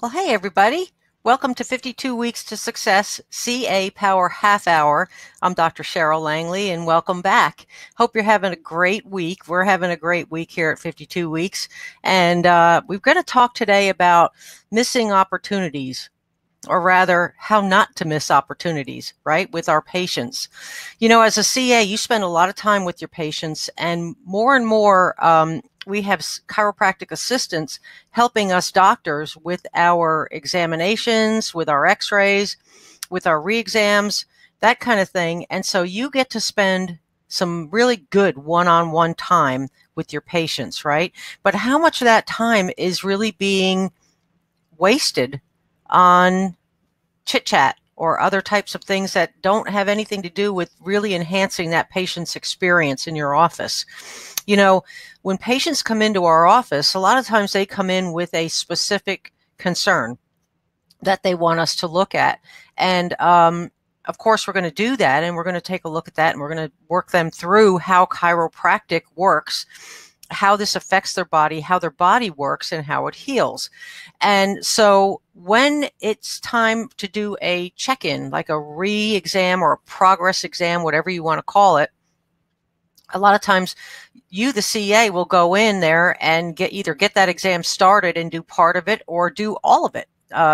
Well, hey, everybody. Welcome to 52 Weeks to Success CA Power Half Hour. I'm Dr. Cheryl Langley, and welcome back. Hope you're having a great week. We're having a great week here at 52 Weeks. And we're going to talk today about missing opportunities, or rather, how not to miss opportunities, right, with our patients. You know, as a CA, you spend a lot of time with your patients, and more, we have chiropractic assistants helping us doctors with our examinations, with our x-rays, with our re-exams, that kind of thing. And so you get to spend some really good one-on-one time with your patients, right? But how much of that time is really being wasted on chit chat or other types of things that don't have anything to do with really enhancing that patient's experience in your office? You know, when patients come into our office, a lot of times they come in with a specific concern that they want us to look at. And of course, we're going to do that, and we're going to take a look at that, and we're going to work them through how chiropractic works, how this affects their body, how their body works, and how it heals. And so when it's time to do a check-in, like a re-exam or a progress exam, whatever you want to call it, a lot of times you, the CA, will go in there and either get that exam started and do part of it or do all of it.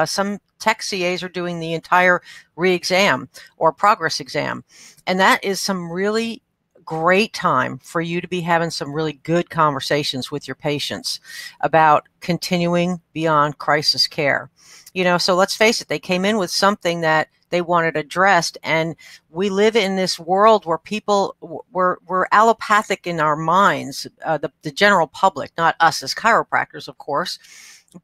Some tech CAs are doing the entire re-exam or progress exam. And that is some really great time for you to be having some really good conversations with your patients about continuing beyond crisis care. You know, so let's face it, they came in with something that they wanted addressed, and we live in this world where people we're allopathic in our minds, the general public, not us as chiropractors, of course,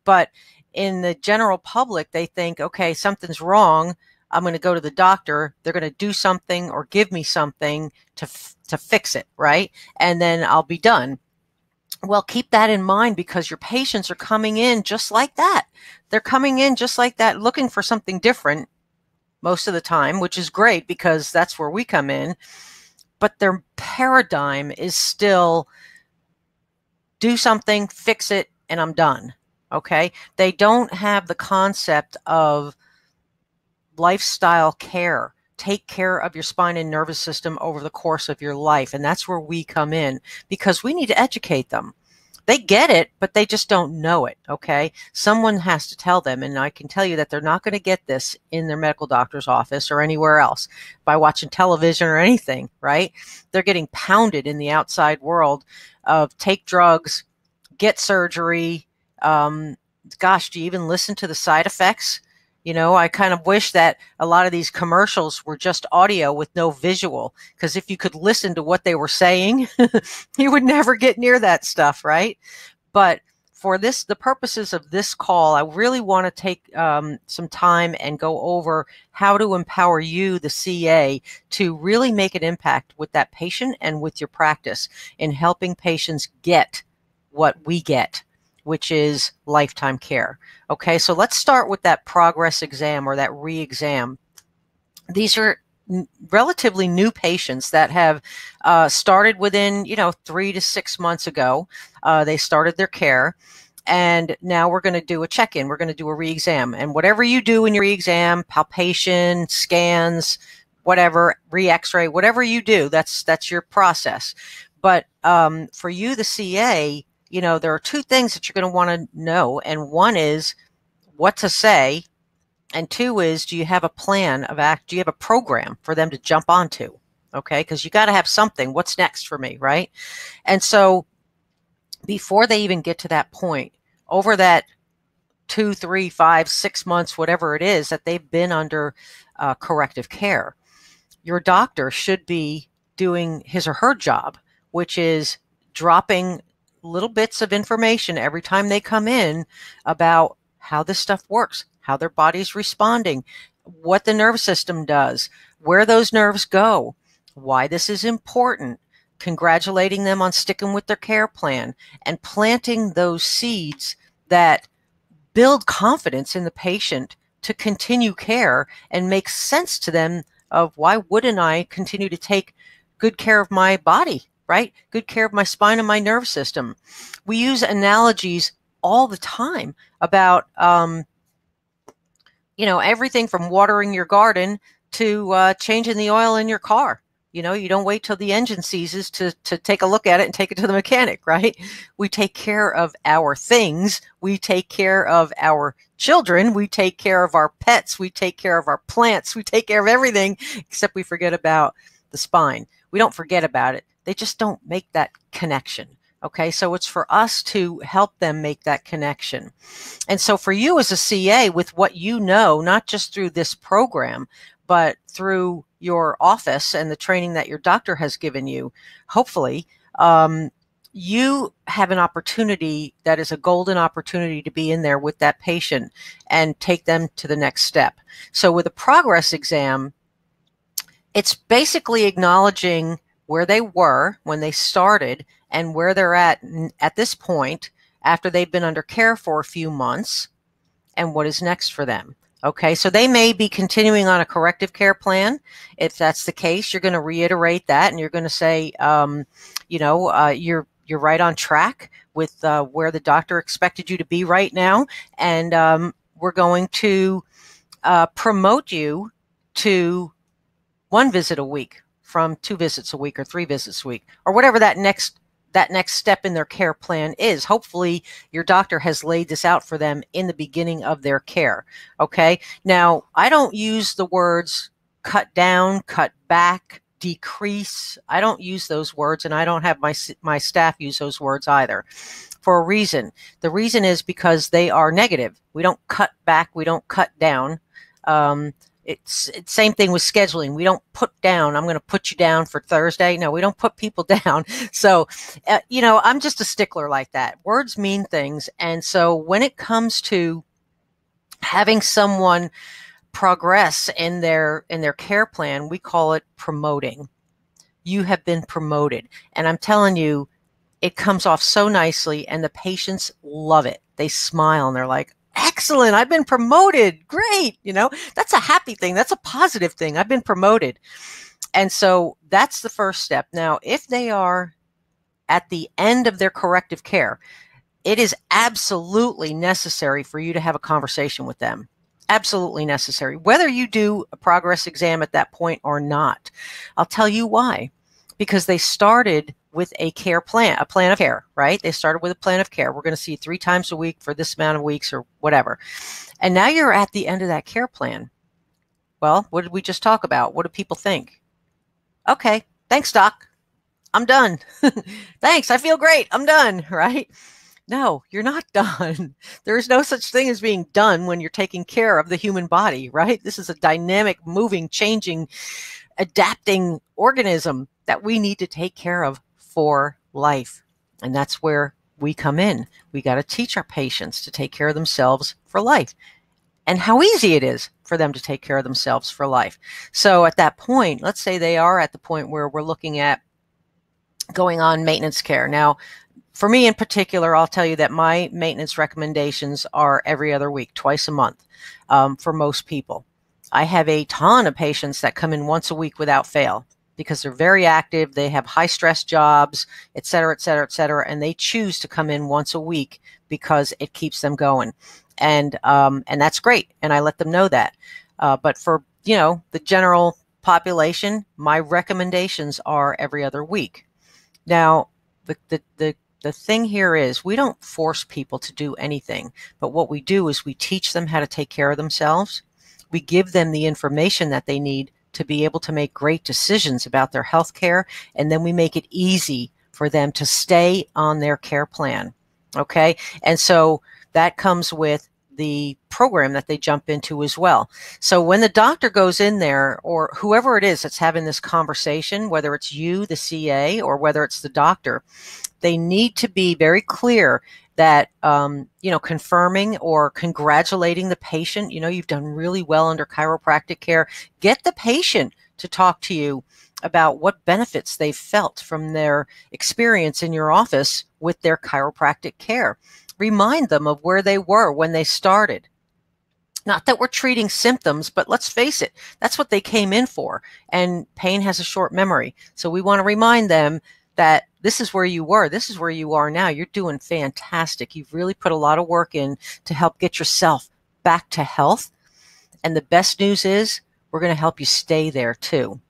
but in the general public, they think, okay, something's wrong. I'm going to go to the doctor. They're going to do something or give me something to fix it, right? And then I'll be done. Well, keep that in mind, because your patients are coming in just like that. They're coming in just like that, looking for something different most of the time, which is great because that's where we come in. But their paradigm is still do something, fix it, and I'm done. Okay? They don't have the concept of lifestyle care. Take care of your spine and nervous system over the course of your life. And that's where we come in, because we need to educate them. They get it, but they just don't know it, okay? Someone has to tell them, and I can tell you that they're not going to get this in their medical doctor's office or anywhere else by watching television or anything, right? They're getting pounded in the outside world of take drugs, get surgery. Gosh, do you even listen to the side effects? You know, I kind of wish that a lot of these commercials were just audio with no visual, because if you could listen to what they were saying, you would never get near that stuff, right? But for the purposes of this call, I really want to take some time and go over how to empower you, the CA, to really make an impact with that patient and with your practice in helping patients get what we get, which is lifetime care. Okay, so let's start with that progress exam or that re-exam. These are relatively new patients that have started within, 3 to 6 months ago. They started their care, and now we're going to do a check-in. We're going to do a re-exam. And whatever you do in your re-exam, palpation, scans, whatever, re-x-ray, whatever you do, that's your process. But for you, the CA, there are two things that you're going to want to know. And one is what to say. And two is, do you have a plan of act? Do you have a program for them to jump onto? Okay. Because you got to have something. What's next for me? Right. And so before they even get to that point, over that 2, 3, 5, 6 months, whatever it is that they've been under corrective care, your doctor should be doing his or her job, which is dropping little bits of information every time they come in about how this stuff works, how their body's responding, what the nervous system does, where those nerves go, why this is important, congratulating them on sticking with their care plan, and planting those seeds that build confidence in the patient to continue care and make sense to them of why wouldn't I continue to take good care of my body, right? Good care of my spine and my nervous system. We use analogies all the time about everything from watering your garden to changing the oil in your car. You don't wait till the engine seizes to take a look at it and take it to the mechanic, right? We take care of our things. We take care of our children. We take care of our pets. We take care of our plants. We take care of everything, except we forget about the spine. We don't forget about it. They just don't make that connection. Okay, so it's for us to help them make that connection. And so for you as a CA, with what you know, not just through this program, but through your office and the training that your doctor has given you, hopefully, you have an opportunity that is a golden opportunity to be in there with that patient and take them to the next step. So with a progress exam, it's basically acknowledging where they were when they started and where they're at this point after they've been under care for a few months and what is next for them. Okay, so they may be continuing on a corrective care plan. If that's the case, you're going to reiterate that and you're going to say, you're right on track with where the doctor expected you to be right now. And we're going to promote you to 1 visit a week from 2 visits a week or 3 visits a week, or whatever that next step in their care plan is. Hopefully your doctor has laid this out for them in the beginning of their care. Okay. Now, I don't use the words cut down, cut back, decrease. I don't use those words, and I don't have my staff use those words either, for a reason. The reason is because they are negative. We don't cut back. We don't cut down. It's same thing with scheduling. We don't put down, I'm going to put you down for Thursday. No, we don't put people down. So, I'm just a stickler like that. Words mean things. And so when it comes to having someone progress in their care plan, we call it promoting. You have been promoted. And I'm telling you, it comes off so nicely and the patients love it. They smile and they're like, excellent, I've been promoted. Great. That's a happy thing. That's a positive thing. I've been promoted. And so that's the first step. Now, if they are at the end of their corrective care, it is absolutely necessary for you to have a conversation with them. Absolutely necessary, whether you do a progress exam at that point or not. I'll tell you why. Because they started with a plan of care, right? They started with a plan of care. We're going to see 3 times a week for this amount of weeks or whatever. And now you're at the end of that care plan. Well, what did we just talk about? What do people think? Okay, thanks, doc. I'm done. Thanks, I feel great. I'm done, right? No, you're not done. There is no such thing as being done when you're taking care of the human body, right? This is a dynamic, moving, changing, adapting organism that we need to take care of for life. And that's where we come in. We got to teach our patients to take care of themselves for life and how easy it is for them to take care of themselves for life. So at that point, let's say they are at the point where we're looking at going on maintenance care. Now, for me in particular, I'll tell you that my maintenance recommendations are every other week, twice a month, for most people. I have a ton of patients that come in once a week without fail because they're very active, they have high stress jobs, et cetera, et cetera, et cetera, and they choose to come in once a week because it keeps them going. And that's great, and I let them know that. But for, the general population, my recommendations are every other week. Now, the thing here is we don't force people to do anything, but what we do is we teach them how to take care of themselves. We give them the information that they need to be able to make great decisions about their health care, and then we make it easy for them to stay on their care plan. Okay? And so that comes with the program that they jump into as well. So when the doctor goes in there, or whoever it is that's having this conversation, whether it's you, the CA, or whether it's the doctor, they need to be very clear that, confirming or congratulating the patient, you've done really well under chiropractic care. Get the patient to talk to you about what benefits they've felt from their experience in your office with their chiropractic care. Remind them of where they were when they started. Not that we're treating symptoms, but let's face it, that's what they came in for. And pain has a short memory. So we want to remind them that this is where you were. This is where you are now. You're doing fantastic. You've really put a lot of work in to help get yourself back to health. And the best news is we're going to help you stay there too.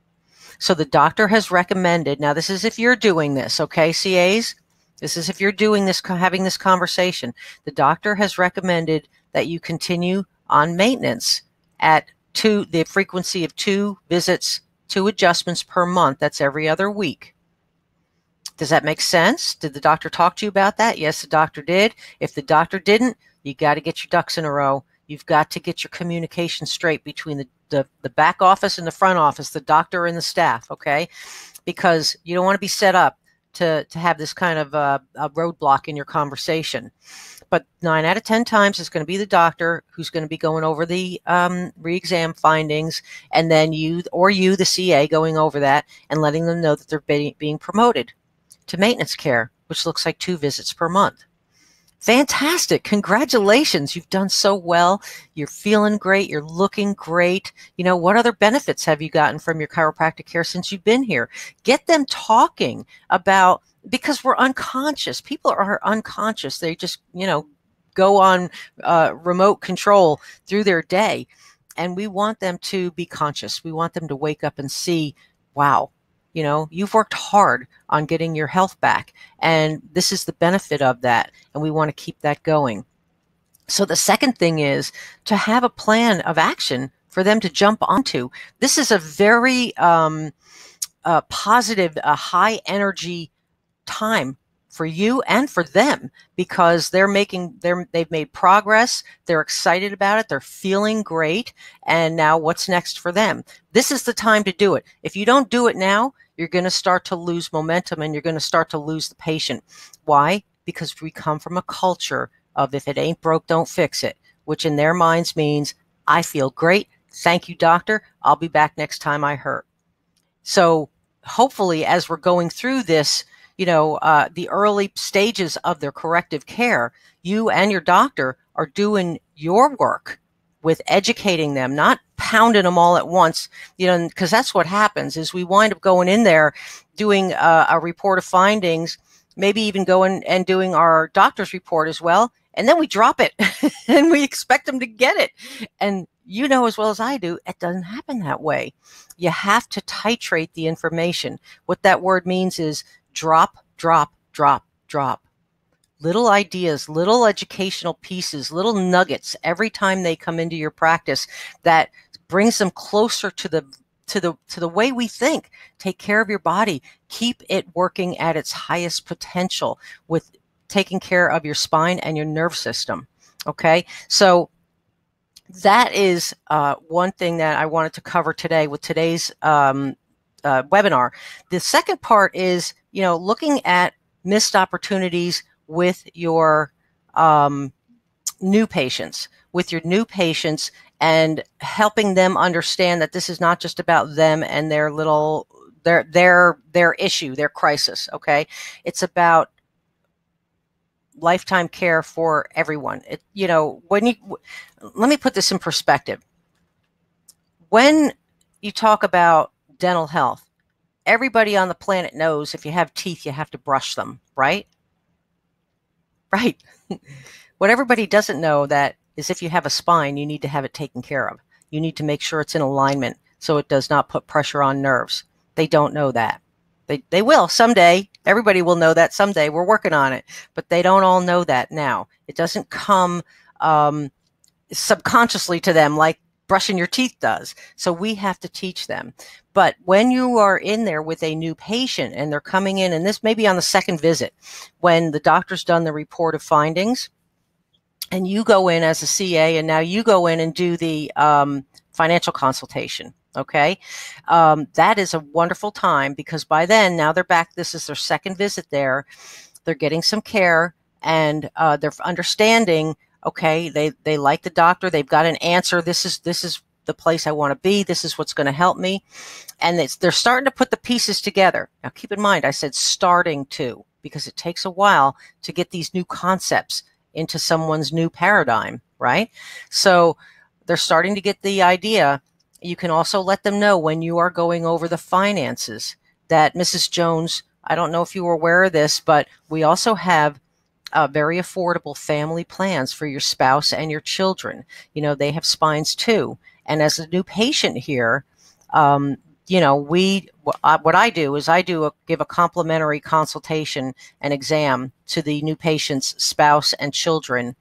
So the doctor has recommended, now this is if you're doing this, okay, CAs? This is if you're doing this, having this conversation. The doctor has recommended that you continue on maintenance at the frequency of 2 visits, 2 adjustments per month. That's every other week. Does that make sense? Did the doctor talk to you about that? Yes, the doctor did. If the doctor didn't, you got to get your ducks in a row. You've got to get your communication straight between the back office and the front office, the doctor and the staff, okay? Because you don't want to be set up to have this kind of a roadblock in your conversation. But 9 out of 10 times it's going to be the doctor who's going to be going over the re-exam findings, and then you, the CA, going over that and letting them know that they're being promoted to maintenance care, which looks like 2 visits per month. Fantastic. Congratulations. You've done so well. You're feeling great. You're looking great. You know, what other benefits have you gotten from your chiropractic care since you've been here? Get them talking about, because we're unconscious. People are unconscious. They just, you know, go on remote control through their day. And we want them to be conscious. We want them to wake up and see, wow, you know, you've worked hard on getting your health back, and this is the benefit of that, and we want to keep that going. So the second thing is to have a plan of action for them to jump onto. This is a very positive, high energy time for you and for them, because they've made progress. They're excited about it. They're feeling great. And now what's next for them? This is the time to do it. If you don't do it now, you're going to start to lose momentum, and you're going to start to lose the patient. Why? Because we come from a culture of, if it ain't broke, don't fix it, which in their minds means, I feel great. Thank you, doctor. I'll be back next time I hurt. So hopefully, as we're going through this, you know, the early stages of their corrective care, you and your doctor are doing your work with educating them, not pounding them all at once, you know, because that's what happens is we wind up going in there doing a report of findings, maybe even going and doing our doctor's report as well. And then we drop it and we expect them to get it. And you know as well as I do, it doesn't happen that way. You have to titrate the information. What that word means is drop, drop, drop, drop. Little ideas, little educational pieces, little nuggets every time they come into your practice that brings them closer to the way we think. Take care of your body. Keep it working at its highest potential with taking care of your spine and your nerve system. Okay, so that is one thing that I wanted to cover today with today's webinar. The second part is, you know, looking at missed opportunities with your new patients, and helping them understand that this is not just about them and their issue, their crisis. Okay, it's about lifetime care for everyone. You know, let me put this in perspective. When you talk about dental health, everybody on the planet knows if you have teeth, you have to brush them, right? Right. What everybody doesn't know that is if you have a spine, you need to have it taken care of. You need to make sure it's in alignment so it does not put pressure on nerves. They don't know that. They will someday. Everybody will know that someday. We're working on it, but they don't all know that now. It doesn't come subconsciously to them like brushing your teeth does. So we have to teach them. But when you are in there with a new patient and they're coming in, and this may be on the second visit, when the doctor's done the report of findings, and you go in as a CA, and now you go in and do the financial consultation. Okay, that is a wonderful time, because by then, now they're back. This is their second visit there. They're getting some care, and they're understanding. Okay, they like the doctor. They've got an answer. This is the place I want to be. This is what's going to help me, and they're starting to put the pieces together. Now, keep in mind, I said starting to, because it takes a while to get these new concepts into someone's new paradigm, right? So they're starting to get the idea. You can also let them know when you are going over the finances that Mrs. Jones, I don't know if you were aware of this, but we also have very affordable family plans for your spouse and your children. You know, they have spines too. And as a new patient here, you know, what I do is give a complimentary consultation and exam to the new patient's spouse and children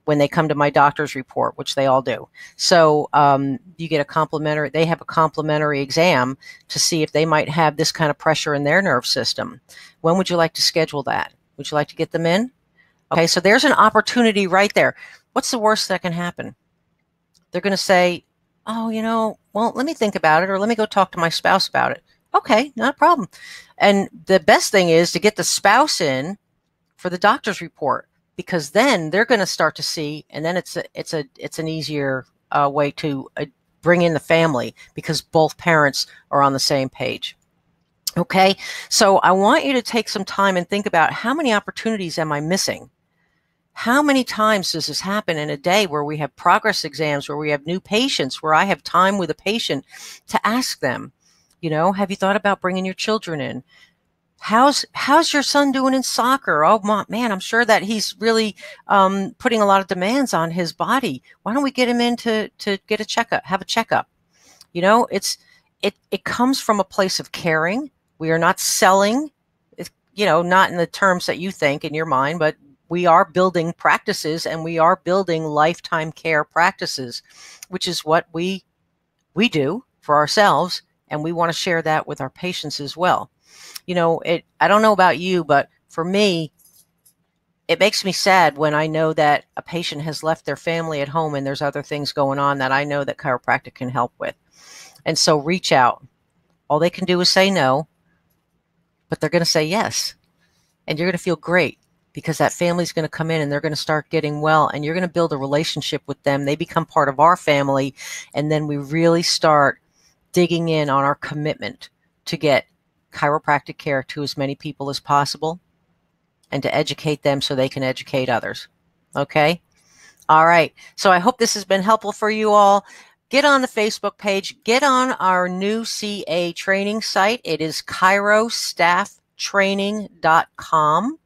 when they come to my doctor's report, which they all do. So you get they have a complimentary exam to see if they might have this kind of pressure in their nerve system. When would you like to schedule that? Would you like to get them in? Okay, so there's an opportunity right there. What's the worst that can happen? They're going to say, oh, you know, well, let me think about it, or let me go talk to my spouse about it. Okay, not a problem. And the best thing is to get the spouse in for the doctor's report, because then they're going to start to see, and then it's an easier way to bring in the family, because both parents are on the same page. Okay, so I want you to take some time and think about, how many opportunities am I missing? How many times does this happen in a day where we have progress exams, where we have new patients, where I have time with a patient to ask them, you know, have you thought about bringing your children in? How's your son doing in soccer? Oh man, I'm sure that he's really putting a lot of demands on his body. Why don't we get him in to get a checkup, have a checkup? You know, it comes from a place of caring. We are not selling, you know, not in the terms that you think in your mind, but we are building practices, and we are building lifetime care practices, which is what we do for ourselves, and we want to share that with our patients as well. You know, I don't know about you, but for me, it makes me sad when I know that a patient has left their family at home and there's other things going on that I know that chiropractic can help with. And so reach out. All they can do is say no, but they're going to say yes. And you're going to feel great, because that family's going to come in and they're going to start getting well, and you're going to build a relationship with them. They become part of our family, and then we really start digging in on our commitment to get chiropractic care to as many people as possible, and to educate them so they can educate others. Okay? All right. So I hope this has been helpful for you all. Get on the Facebook page. Get on our new CA training site. It is chirostafftraining.com.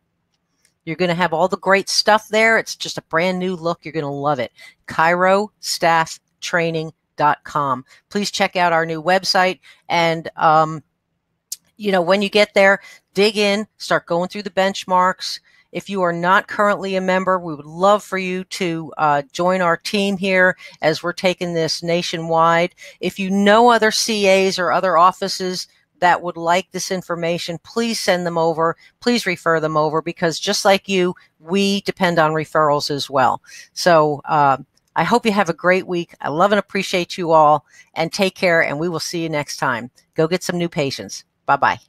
You're going to have all the great stuff there. It's just a brand new look. You're going to love it. chirostafftraining.com. Please check out our new website. And, you know, when you get there, dig in, start going through the benchmarks. If you are not currently a member, we would love for you to join our team here as we're taking this nationwide. If you know other CAs or other offices that would like this information, please send them over. Please refer them over, because just like you, we depend on referrals as well. So I hope you have a great week. I love and appreciate you all, and take care, and we will see you next time. Go get some new patients. Bye-bye.